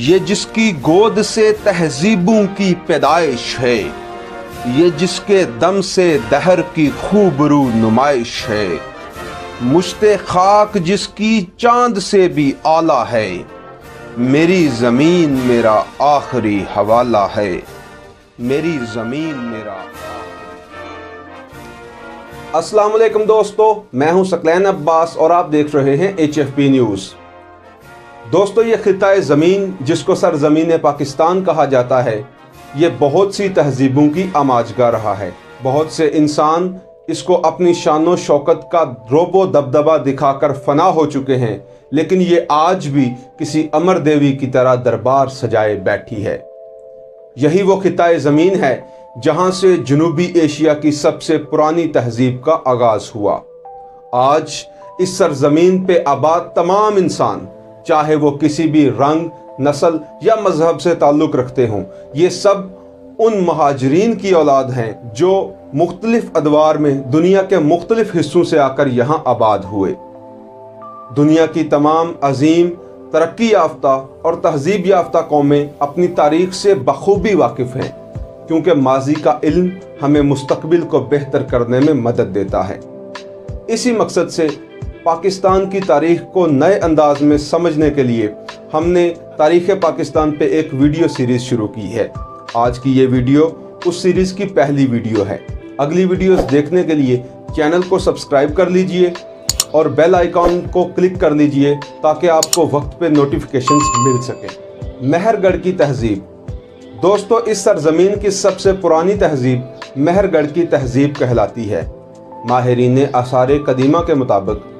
یہ جس کی گود سے تہذیبوں کی پیدائش ہے، یہ جس کے دم سے دہر کی خوبرو نمائش ہے، مشت خاک جس کی چاند سے بھی اعلیٰ ہے، میری زمین میرا آخری حوالہ ہے، میری زمین میرا۔ السلام علیکم دوستو، میں ہوں ثقلین عباس اور آپ دیکھ رہے ہیں HFP نیوز۔ دوستو، یہ خطہ زمین جس کو سرزمین پاکستان کہا جاتا ہے، یہ بہت سی تہذیبوں کی آماجگاہ رہا ہے۔ بہت سے انسان اس کو اپنی شان و شوکت کا رعب و دبدبہ دکھا کر فنا ہو چکے ہیں، لیکن یہ آج بھی کسی امر دیوی کی طرح دربار سجائے بیٹھی ہے۔ یہی وہ خطہ زمین ہے جہاں سے جنوبی ایشیا کی سب سے پرانی تہذیب کا آغاز ہوا۔ آج اس سرزمین پہ آباد تمام انسان، چاہے وہ کسی بھی رنگ، نسل یا مذہب سے تعلق رکھتے ہوں، یہ سب ان مہاجرین کی اولاد ہیں جو مختلف ادوار میں دنیا کے مختلف حصوں سے آ کر یہاں آباد ہوئے۔ دنیا کی تمام عظیم، ترقی یافتہ اور تہذیب یافتہ قومیں اپنی تاریخ سے بخوبی واقف ہیں، کیونکہ ماضی کا علم ہمیں مستقبل کو بہتر کرنے میں مدد دیتا ہے۔ اسی مقصد سے پاکستان کی تاریخ کو نئے انداز میں سمجھنے کے لیے ہم نے تاریخ پاکستان پہ ایک ویڈیو سیریز شروع کی ہے۔ آج کی یہ ویڈیو اس سیریز کی پہلی ویڈیو ہے۔ اگلی ویڈیوز دیکھنے کے لیے چینل کو سبسکرائب کر لیجئے اور بیل آئیکن کو کلک کر لیجئے تاکہ آپ کو وقت پہ نوٹیفیکیشنز مل سکیں۔ مہر گڑھ کی تہذیب۔ دوستو، اس سرزمین کی سب سے پرانی تہذیب مہر گڑھ کی تہذیب کہلاتی ہے۔ ماہرین آثار قدیمہ کے مطابق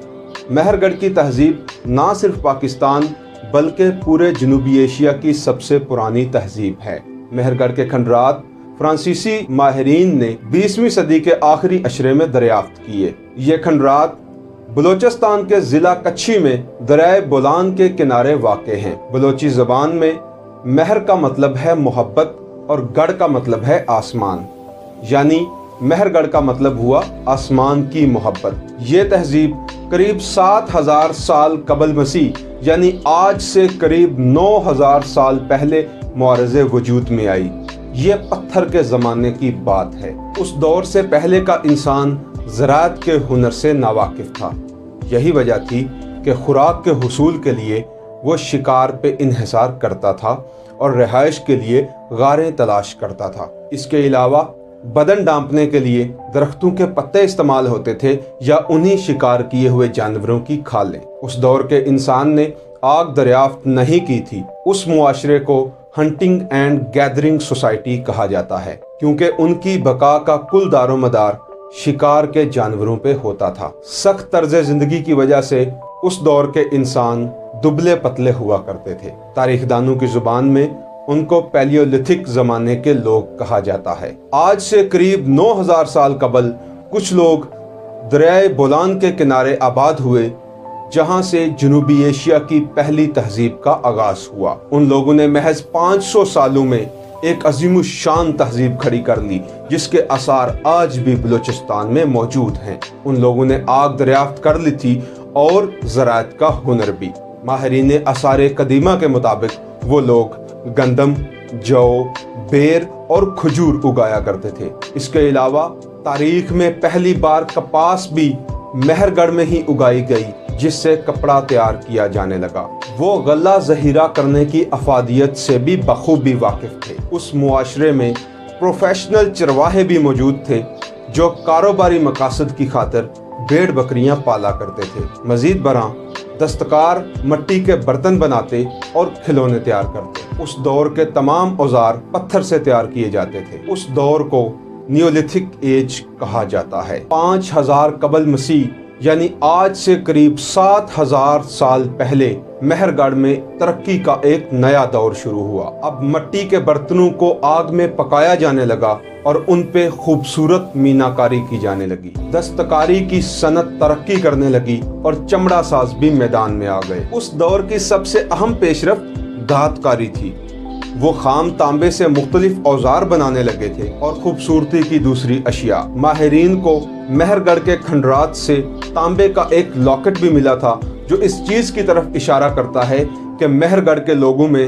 مہر گڑھ کی تہذیب نہ صرف پاکستان بلکہ پورے جنوبی ایشیا کی سب سے پرانی تہذیب ہے۔ مہر گڑھ کے کھنڈرات فرانسیسی ماہرین نے 20ویں صدی کے آخری عشرے میں دریافت کیے۔ یہ کھنڈرات بلوچستان کے ضلع کچھی میں دریائے بولان کے کنارے واقع ہیں۔ بلوچی زبان میں مہر کا مطلب ہے محبت اور گڑھ کا مطلب ہے آسمان، یعنی مہر گڑھ کا مطلب ہوا آسمان کی محبت۔ یہ تہذیب قریب 7000 سال قبل مسیح، یعنی آج سے قریب 9000 سال پہلے معرض وجود میں آئی۔ یہ پتھر کے زمانے کی بات ہے۔ اس دور سے پہلے کا انسان زراعت کے ہنر سے ناواقف تھا۔ یہی وجہ تھی کہ خوراک کے حصول کے لیے وہ شکار پہ انحصار کرتا تھا اور رہائش کے لیے غاریں تلاش کرتا تھا۔ اس کے علاوہ بدن ڈانپنے کے لیے درختوں کے پتے استعمال ہوتے تھے یا انہی شکار کیے ہوئے جانوروں کی کھالیں۔ اس دور کے انسان نے آگ دریافت نہیں کی تھی۔ اس معاشرے کو ہنٹنگ اینڈ گیدرنگ سوسائٹی کہا جاتا ہے، کیونکہ ان کی بقا کا کل دار و مدار شکار کے جانوروں پہ ہوتا تھا۔ سخت طرز زندگی کی وجہ سے اس دور کے انسان دبلے پتلے ہوا کرتے تھے۔ تاریخ دانوں کی زبان میں ان کو پیلیولتھک زمانے کے لوگ کہا جاتا ہے۔ آج سے قریب 9000 سال قبل کچھ لوگ دریائے بولان کے کنارے آباد ہوئے، جہاں سے جنوبی ایشیا کی پہلی تہذیب کا آغاز ہوا۔ ان لوگوں نے محض 500 سالوں میں ایک عظیم الشان تہذیب کھڑی کر لی، جس کے آثار آج بھی بلوچستان میں موجود ہیں۔ ان لوگوں نے آگ دریافت کر لی تھی اور زراعت کا ہنر بھی۔ ماہرین آثار قدیمہ کے مطابق وہ لوگ گندم، جو، بیر اور کھجور اگایا کرتے تھے۔ اس کے علاوہ تاریخ میں پہلی بار کپاس بھی مہر گڑھ میں ہی اگائی گئی، جس سے کپڑا تیار کیا جانے لگا۔ وہ غلہ ذخیرہ کرنے کی افادیت سے بھی بخوبی واقف تھے۔ اس معاشرے میں پروفیشنل چرواہے بھی موجود تھے جو کاروباری مقاصد کی خاطر بھیڑ بکریاں پالا کرتے تھے۔ مزید برآں دستکار مٹی کے برتن بناتے اور کھلونے تیار کرتے۔ اس دور کے تمام اوزار پتھر سے تیار کیے جاتے تھے۔ اس دور کو نیولتھک ایج کہا جاتا ہے۔ 5000 قبل مسیح، یعنی آج سے قریب 7000 سال پہلے مہر گڑھ میں ترقی کا ایک نیا دور شروع ہوا۔ اب مٹی کے برتنوں کو آگ میں پکایا جانے لگا اور ان پہ خوبصورت میناکاری کی جانے لگی۔ دستکاری کی صنعت ترقی کرنے لگی اور چمڑا ساز بھی میدان میں آ گئے۔ اس دور کی سب سے اہم پیش رفت دھات کاری تھی۔ وہ خام تانبے سے مختلف اوزار بنانے لگے تھے اور خوبصورتی کی دوسری اشیاء۔ ماہرین کو مہر گڑھ کے کھنڈرات سے تانبے کا ایک لاکٹ بھی ملا تھا، جو اس چیز کی طرف اشارہ کرتا ہے کہ مہر گڑھ کے لوگوں میں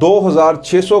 2600